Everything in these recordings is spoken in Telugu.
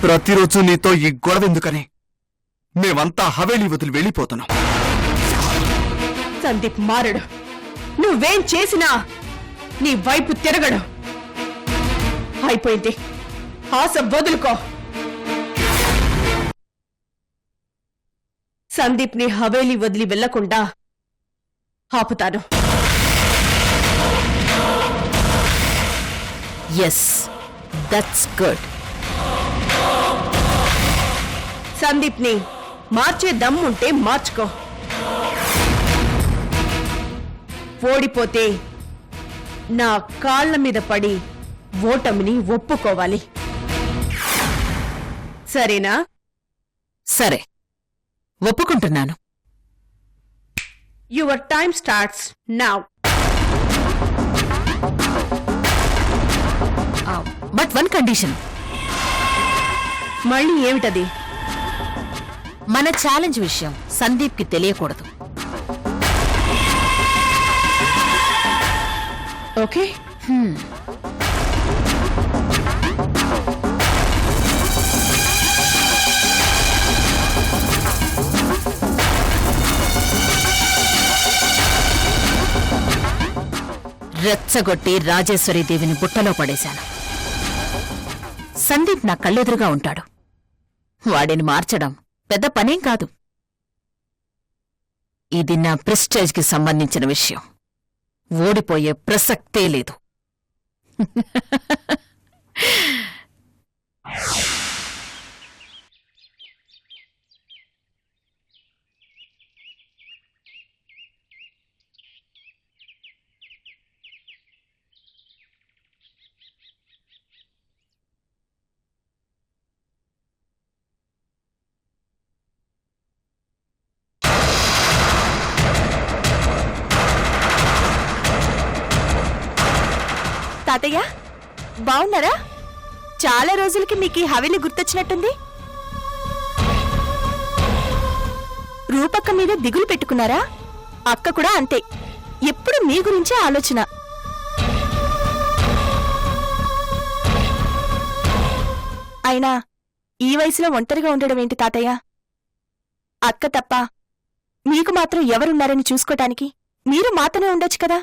ప్రతిరోజు నీతో ఈ గొడవెందుకని మేమంతా హవేలీ వదిలి వెళ్ళిపోతున్నాం. సందీప్ మారడు. నువ్వేం చేసినా నీ వైపు తిరగడు. అయిపోయింది. ఆశ వదులుకో. సందీప్ ని హవేలీ వదిలి వెళ్లకుండా ఆపుతాను. Yes, that's good. సందీప్ ని మార్చే దమ్ముంటే మార్చుకో. ఓడిపోతే నా కాళ్ల మీద పడి ఓటమిని ఒప్పుకోవాలి. సరేనా? సరే, ఒప్పుకుంటున్నాను. Your time starts now. But one condition. మళ్ళీ ఏమిటది? మన ఛాలెంజ్ విషయం సందీప్ కి తెలియకూడదు. ఓకే. రెచ్చగొట్టి రాజేశ్వరీదేవిని బుట్టలో పడేశాను. సందీప్ నా కళ్ళెదురుగా ఉంటాడు. వాడిని మార్చడం పెద్ద పనేం కాదు. ఇది నా ప్రెస్టేజ్కి సంబంధించిన విషయం. ఓడిపోయే ప్రసక్తే లేదు. తాతయ్య, బావున్నారా? చాలా రోజులకి మీకు ఈ హవేలీ గుర్తొచ్చినట్టుంది. రూపక్క మీద దిగులు పెట్టుకున్నారా? అక్క కూడా అంతే. ఎప్పుడు మీ గురించే ఆలోచన. అయినా ఈ వయసులో ఒంటరిగా ఉండడం ఏంటి తాతయ్య? అక్క తప్ప మీకు మాత్రం ఎవరున్నారని చూసుకోటానికి మీరు మాతోనే ఉండొచ్చు కదా.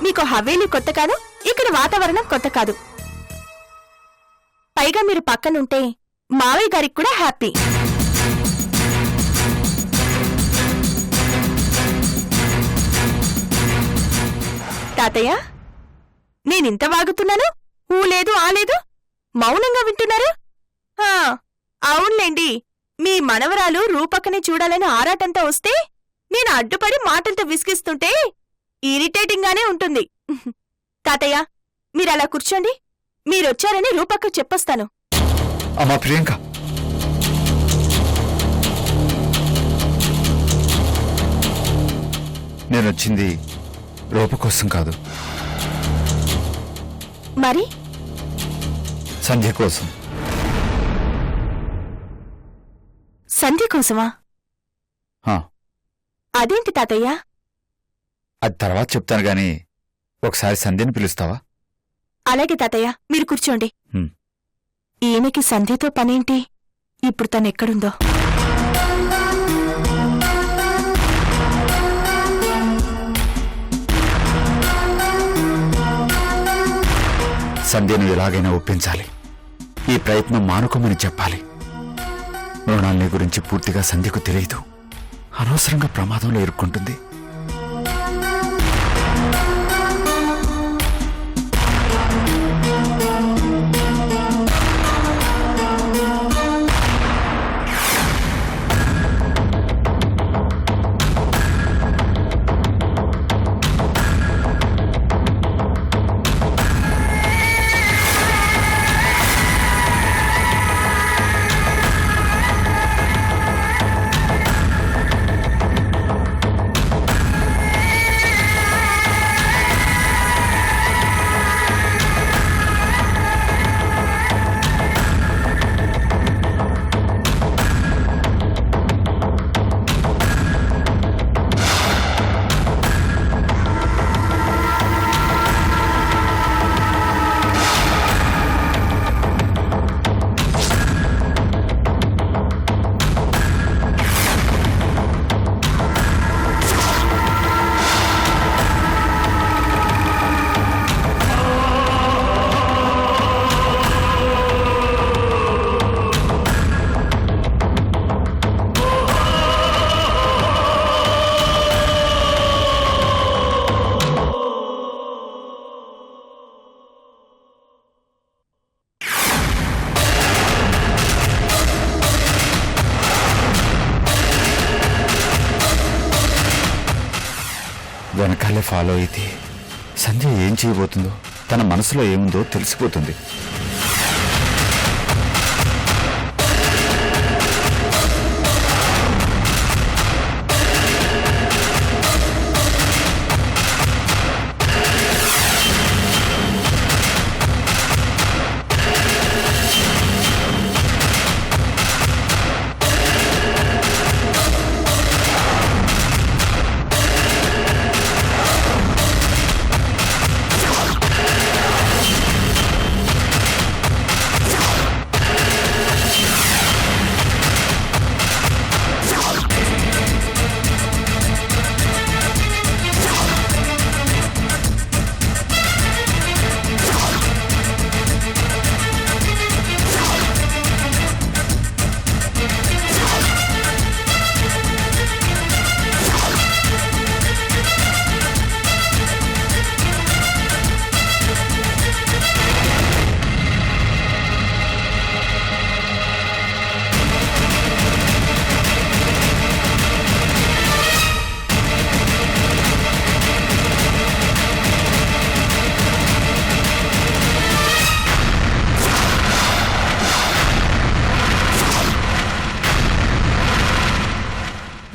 మీకు హవేలీ కొత్త కాదు, ఇక్కడ వాతావరణం కొత్త కాదు. పైగా మీరు పక్కనుంటే మావయ్య గారికి కూడా హ్యాపీ. తాతయ్య, నేనింత వాగుతున్నాను, ఊ లేదు ఆ లేదు, మౌనంగా వింటున్నారు. అవునులేండి, మీ మనవరాలు రూపక్కని చూడాలని ఆరాటంతా వస్తే నేను అడ్డుపడి మాటలతో విసిగిస్తుంటే ఇరిటేటింగ్ గానే ఉంటుంది. తాతయ్య, మీరలా కూర్చోండి. మీరొచ్చారని రూపక్క చెప్పొస్తాను. అమ్మా ప్రియాంక, నేనొచ్చింది రూప కోసం కాదు, మరి సంధ్య కోసం. సంధ్య కోసమా? అదేంటి తాతయ్య? అది తర్వాత చెప్తాను గాని ఒకసారి సంధ్యని పిలుస్తావా? అలాగే తాతయ్య, మీరు కూర్చోండి. ఈయనకి సంధ్యతో పనేంటి? ఇప్పుడు తనెక్కడుందో. సంధ్యను ఎలాగైనా ఒప్పించాలి. ఈ ప్రయత్నం మానుకోమని చెప్పాలి. మృణాల్ని గురించి పూర్తిగా సంధ్యకు తెలియదు. అనవసరంగా ప్రమాదంలో ఇరుక్కుంటుంది. వెనకాలే ఫాలో అయితే సంధ్య ఏం చేయబోతుందో, తన మనసులో ఏముందో తెలిసిపోతుంది.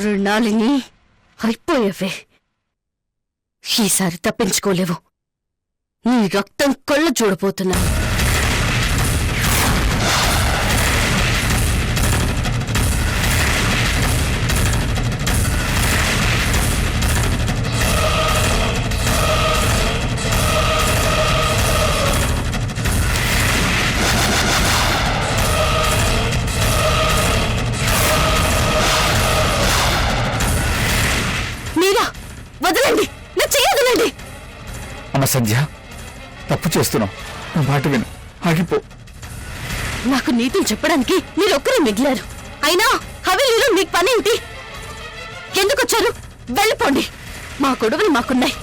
రుణాలిని అయిపోయావే. ఈసారి తప్పించుకోలేవు. నీ రక్తం కళ్ళ చూడబోతున్నా. వదలండి, నా చెయ్యొదలండి. అమ్మ సంధ్య, తప్పు చేస్తున్నావు. నా మాట విను, ఆగిపో. నాకు నీతులు చెప్పడానికి మీరొక్కరే మిగిలారు. అయినా హవేలీలో మీకు పనేంటి? ఎందుకొచ్చారు? వెళ్ళిపోండి. మా గొడవలు మాకున్నాయి.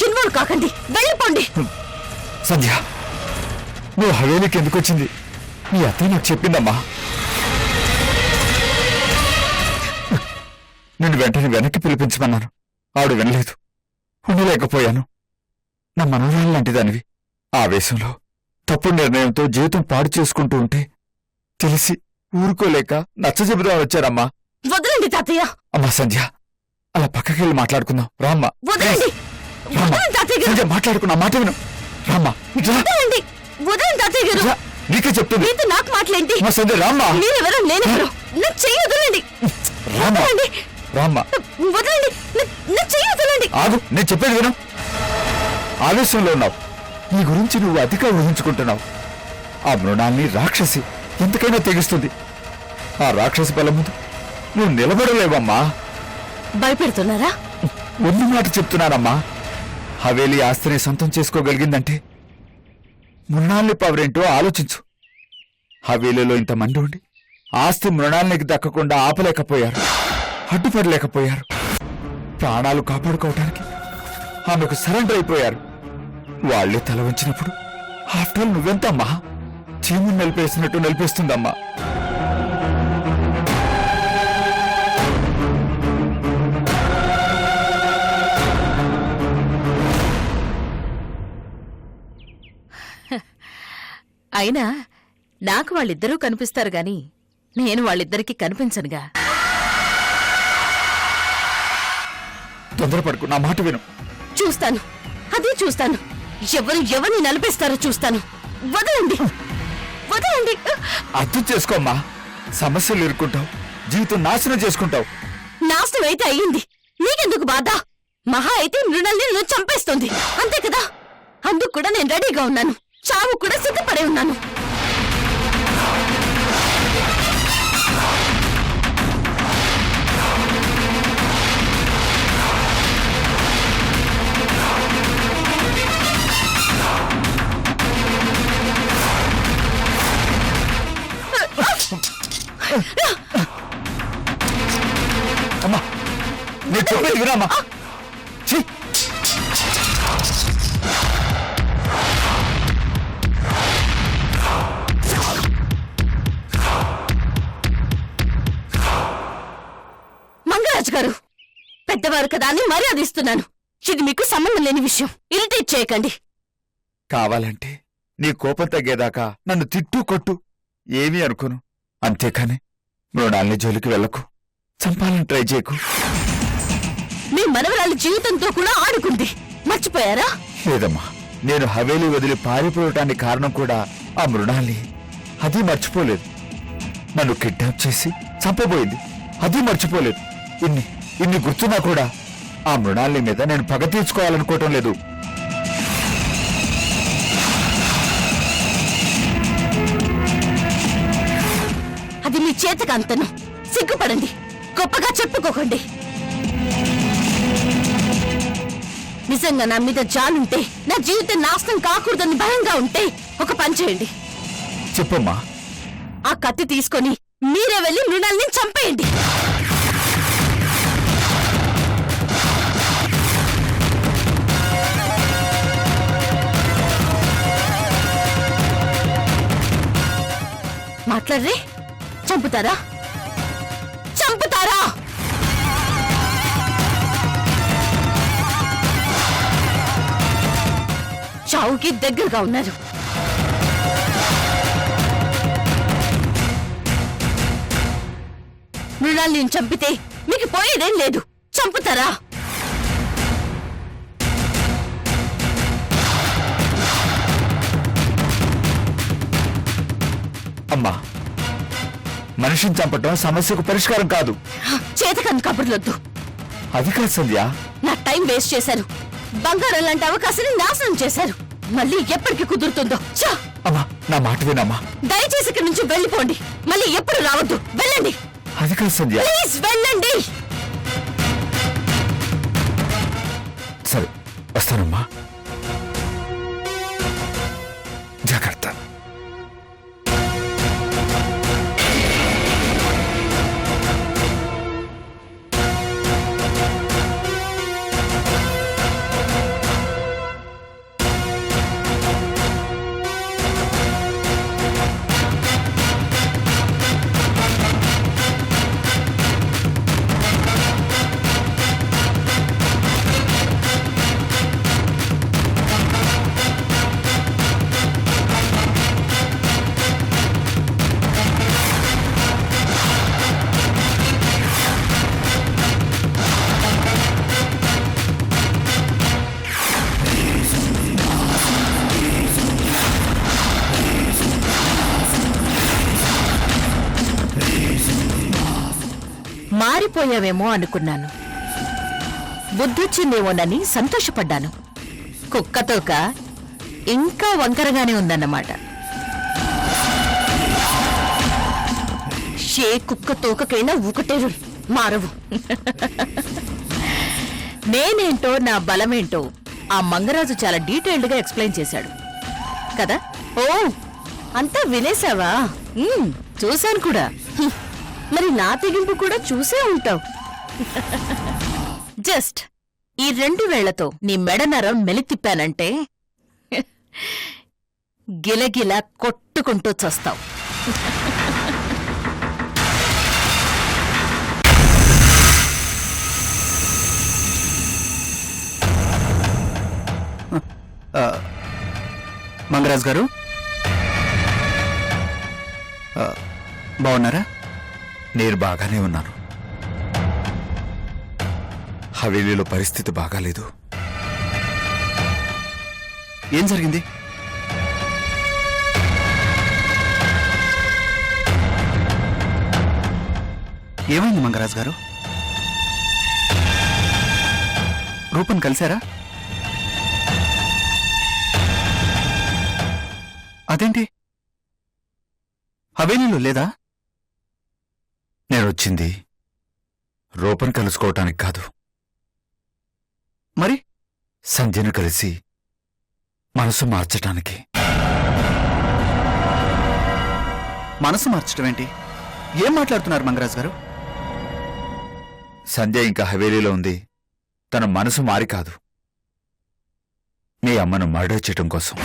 ఇన్వాల్వ్ కాకండి, వెళ్ళిపోండి. సంధ్య, నువ్వు హవేలీకి ఎందుకు వచ్చింది? మీ అత్తయ్య నాకు చెప్పిందమ్మా. నిన్ను వెంటనే వెనక్కి పిలిపించమన్నాను. ఆవిడ వినలేదు. ఉండలేకపోయాను. నా మనోరాలు లాంటిదానివి. ఆవేశంలో తప్పుడు నిర్ణయంతో జీవితం పాడు చేసుకుంటూ ఉంటే తెలిసి ఊరుకోలేక నచ్చజెబుదాం వచ్చారమ్మా. వదలండి తాతయ్య. అమ్మా సంధ్య, అలా పక్కకెళ్ళి మాట్లాడుకుందాం. రామ్మా. వదలండి. వదలండి తాతయ్య గారు. సంధ్య, మాట్లాడుకున్నా మాట విను. రామ్మా. వదలండి. వదలండి తాతయ్య గారు. నీకే చెప్తుంది. మీతో నాకు మాటలేంటి? అమ్మా సంధ్య, రామ్మా. మీరెవరో నేనెవరో. నా చెయ్యి వదలండి. రామ్మా. రామ్మా. వదలండి. నా చెయ్యి వదలండి. ఆగు, నేను చెప్పేది విను. ఆవేశంలో ఉన్నావు. నీ గురించి నువ్వు అతిగా ఊహించుకుంటున్నావు. ఆ మృణాల్ని రాక్షసి ఎంతకైనా తెగిస్తుంది. ఆ రాక్షసి బలం ముందు నువ్వు నిలబడలేవమ్మా. భయపెడుతున్నారా? ఉన్న మాట చెప్తున్నానమ్మా. హవేలీ ఆస్తిని సొంతం చేసుకోగలిగిందంటే మృణాల్ని పవరేంటో ఆలోచించు. హవేలీలో ఇంతమంది ఉండి ఆస్తి మృణాల్నికి దక్కకుండా ఆపలేకపోయారు, అడ్డుపడలేకపోయారు. ప్రాణాలు కాపాడుకోవటానికి ఆమెకు సరెండర్ అయిపోయారు. వాళ్లే తల వంచినప్పుడు ఆఫ్టర్ ఆల్ నువ్వెంతమ్మా? చీముని నిలిపేసినట్టు నిలిపేస్తుందమ్మా. అయినా నాకు వాళ్ళిద్దరూ కనిపిస్తారు గాని నేను వాళ్ళిద్దరికీ కనిపించనుగా. తొందరపడుకు, నా మాట విను. చూస్తాను, అదే చూస్తాను. ఎవరిని నలిపేస్తారో చూస్తాను. వదలండి, వదలండి. అర్థం చేసుకోమ్మా. సమస్యలు ఎదుర్కొంటావు, జీవితం నాశనం చేసుకుంటావు. నాశనం అయితే అయ్యింది, నీకెందుకు బాధ? మహా అయితే మృణాల్ని నన్ను చంపేస్తుంది, అంతే కదా? అందుకు కూడా నేను రెడీగా ఉన్నాను. చావు కూడా సిద్ధపడే ఉన్నాను. అమ్మా, నేను చెప్పేది వినమ్మా. ఛీ! మంగరాజు గారు, పెద్దవారు కదా అని మర్యాదిస్తున్నాను. ఇది మీకు సంబంధం లేని విషయం. ఇరిటేట్ చేయకండి. కావాలంటే నీ కోపం తగ్గేదాకా నన్ను తిట్టు కొట్టు, ఏమీ అనుకోను. అంతేకాని మృణాల్ని జోలికి వెళ్ళకు, చంపాలని ట్రై చేయకు. మీ మనవరాలి జీవితంతో కూడా ఆడుకుంది, మర్చిపోయారా? లేదమ్మా, నేను హవేలీ వదిలి పారిపోవటానికి కారణం కూడా ఆ మృణాల్ని. అది మర్చిపోలేదు. నన్ను కిడ్నాప్ చేసి చంపబోయింది, అది మర్చిపోలేదు. ఇన్ని గుర్తున్నా కూడా ఆ మృణాల్ని మీద నేను పగ తీర్చుకోవాలనుకోవటం లేదు. అది మీ చేతకంతను. సిగ్గుపడండి, గొప్పగా చెప్పుకోకండి. నిజంగా నా మీద జాలుంటే, నా జీవితం నాశనం కాకూడదని భయంగా ఉంటే ఒక పని చేయండి. చెప్పమ్మా. ఆ కత్తి తీసుకొని మీరే వెళ్లి మృణాల్ని చంపేయండి. మాట్లాడరే? చంపుతారా? చంపుతారా? చావుకి దగ్గరగా ఉన్నారు. మృణాల్ని చంపితే మీకు పోయేదేం లేదు. చంపుతారా? అమ్మా, మనిషిని చంపటం సమస్యకు పరిష్కారం కాదు. చేతకని కబుర్లొద్దు. అది కాదు సంధ్య. నా టైం వేస్ట్ చేశారు. బంగారం లాంటి అవకాశాన్ని నాశనం చేశారు. మళ్ళీ ఎప్పటికి కుదురుతుందో. ఛా! అమ్మా, నా మాట వినమ్మా. దయచేసి ఇక్కడి నుంచి వెళ్ళిపోండి. మళ్ళీ ఎప్పుడు రావద్దు. వెళ్ళండి. అది కాదు సంధ్య. ప్లీజ్ వెళ్ళండి. సరే, వస్తానమ్మా. జాగ్రత్త. మారిపోయావేమో అనుకున్నాను. బుద్ధొచ్చిందేమోనని సంతోషపడ్డాను. కుక్కతోక ఇంకా వంకరగానే ఉందన్నమాట. ఏ కుక్క తోకకైనా ఒకటే మారవు. నేనేంటో నా బలమేంటో ఆ మంగరాజు చాలా డీటెయిల్డ్ గా ఎక్స్ప్లెయిన్ చేశాడు కదా. ఓ, అంతా వినేశావా? చూశాను కూడా. మరి నా తెగింపు కూడా చూసే ఉంటావు. జస్ట్ ఈ 2 వేళ్లతో నీ మెడ నరం మెలితిప్పానంటే గిలగిల కొట్టుకుంటూ చస్తావు. మంగరాజ్ గారు బాగున్నారా? నేను బాగానే ఉన్నాను. హవేలీలో పరిస్థితి బాగాలేదు. ఏం జరిగింది? ఏమైంది మంగరాజ్ గారు? రూపన్ కలిశారా? అదేంటి హవేలీలో లేదా? నేనొచ్చింది రూపం కలుసుకోవటానికి కాదు, మరి సంధ్యను కలిసి మనసు మార్చటానికి. మనసు మార్చడం ఏంటి? ఏం మాట్లాడుతున్నారు మంగరాజ్ గారు? సంధ్య ఇంకా హవేలీలో ఉంది. తన మనసు మారి కాదు, మీ అమ్మను మర్డర్ చేయటం కోసం.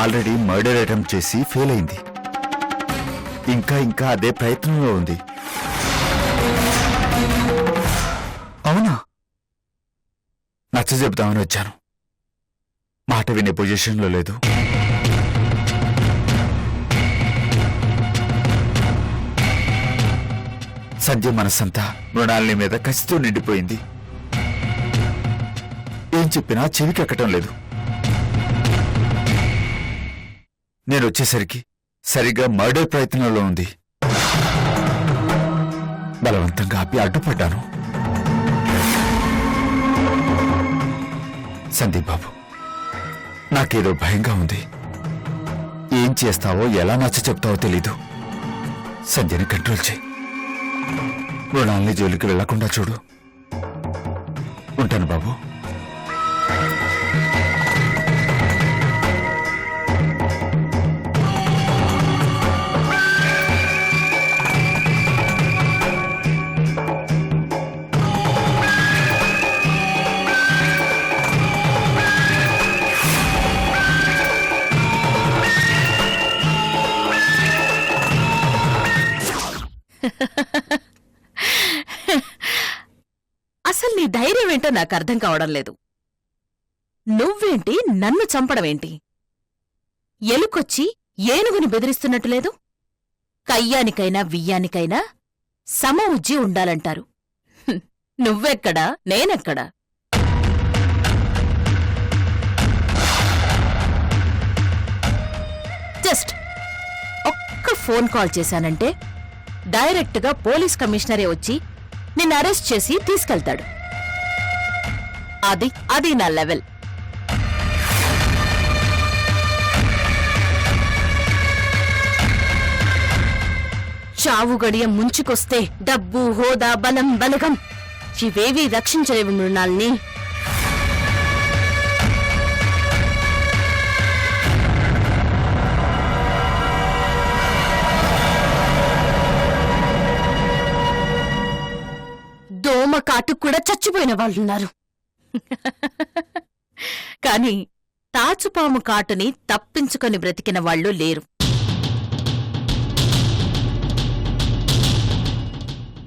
ఆల్రెడీ మర్డర్ అటెంప్ట్ చేసి ఫెయిల్ అయింది. ఇంకా అదే ప్రయత్నంలో ఉంది. అవునా? నచ్చ చెబుదామని వచ్చాను. మాట వినే పొజిషన్లో లేదు. సంజయ్ మనసంతా మృణాలిని మీద కసితో నిండిపోయింది. ఏం చెప్పినా చెవికెక్కటం లేదు. నేను వచ్చేసరికి సరిగ్గా మర్డర్ ప్రయత్నంలో ఉంది. బలవంతంగా ఆపి అడ్డుపడ్డాను. సందీప్ బాబు, నాకేదో భయంగా ఉంది. ఏం చేస్తావో ఎలా నచ్చ చెప్తావో తెలీదు. సంజయ్ని కంట్రోల్ చేయి. మృణాల్ని జైలుకి వెళ్లకుండా చూడు. ఉంటాను బాబు. అసలు నీ ధైర్యం ఏంటో నాకు అర్థం కావడం లేదు. నువ్వేంటి నన్ను చంపడమేంటి? ఎలుకొచ్చి ఏనుగుని బెదిరిస్తున్నట్టు లేదు? కయ్యానికైనా వియ్యానికైనా సమ ఉజ్జి ఉండాలంటారు. నువ్వెక్కడా నేనెక్కడా? జస్ట్ ఒక్క ఫోన్ కాల్ చేశానంటే డైరెక్ట్గా పోలీస్ కమిషనరే వచ్చి నిన్ను అరెస్ట్ చేసి తీసుకెళ్తాడు. అది నా లెవెల్. చావు గడియ ముంచుకొస్తే డబ్బు, హోదా, బలం, బలగం ఇవేవీ రక్షించలేవు మృణాల్ని. దోమ కాటుకు కూడా చచ్చిపోయిన వాళ్ళున్నారు. కాని తాచుపాము కాటుని తప్పించుకొని బ్రతికిన వాళ్ళు లేరు.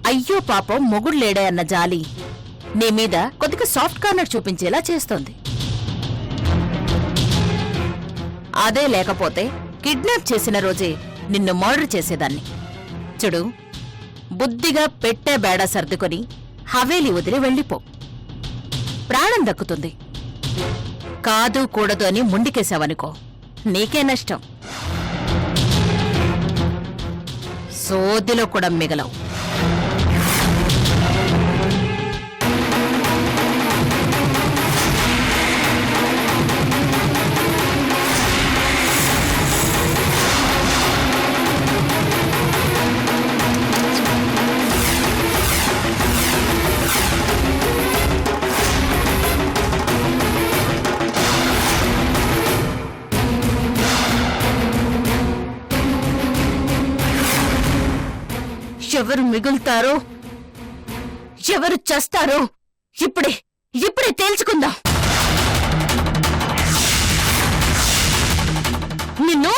అయ్యో పాపం మొగుళ్ళేడే అన్న జాలి నీ మీద కొద్దిగా సాఫ్ట్ కార్నర్ చూపించేలా చేస్తోంది. అదే లేకపోతే కిడ్నాప్ చేసిన రోజే నిన్ను మర్డర్ చేసేదాన్ని. చూడు, బుద్ధిగా పెట్టే బేడా సర్దుకొని హవేలి వదిలి వెళ్ళిపో. ప్రాణం దక్కుతుంది. కాదు కూడదు అని ముండికేశావనుకో, నీకే నష్టం. సోదిలో కూడా మిగలవు. ఎవరు మిగులుతారో ఎవరు చస్తారో ఇప్పుడే తేల్చుకుందాం. నిన్ను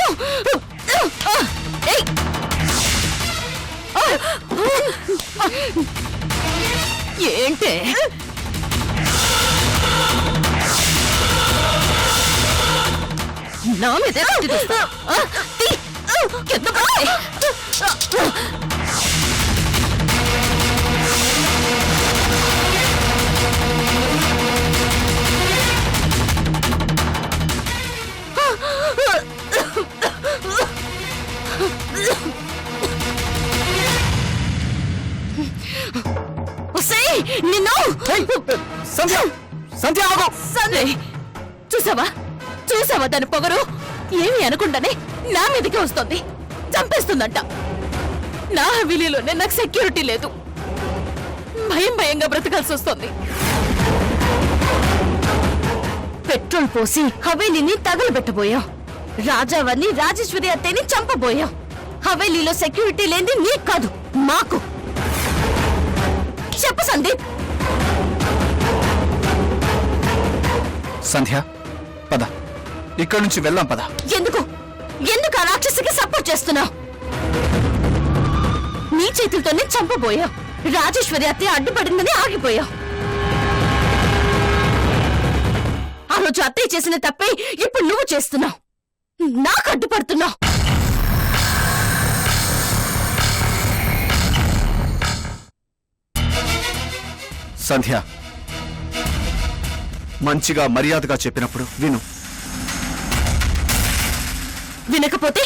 ఏంటే నా మీద నిన్ను చూసావా దాని పొగరు? ఏమి అనుకుంటానే నా మీదకే వస్తోంది. చంపేస్తుందంట. నా హవేలీలోనే నాకు సెక్యూరిటీ లేదు. భయంగా బ్రతకాల్సి వస్తోంది. పెట్రోల్ పోసి హవేలీని తగలబెట్టబోయాం. రాజావారిని, రాజేశ్వరి అత్తయ్యని చంపబోయాం. హవేలీలో సెక్యూరిటీ లేని నీకు కాదు, మాకు. చెప్పు సందీప్. సంధ్య, పద. ఇక్కడి నుంచి వెళ్దాం పద. ఎందుకు ఎందుకు ఆ రాక్షసికి సపోర్ట్ చేస్తున్నావు? నీ చేతులతోనే చంపబోయావు. రాజేశ్వరి అత్తయ్య అడ్డుపడిందని ఆగిపోయావు. ఆ రోజు అత్తయ్య చేసిన తప్పే ఇప్పుడు నువ్వు చేస్తున్నావు. నాకు అడ్డుపడుతున్నావు. సంధ్య, మంచిగా మర్యాదగా చెప్పినప్పుడు విను. వినకపోతే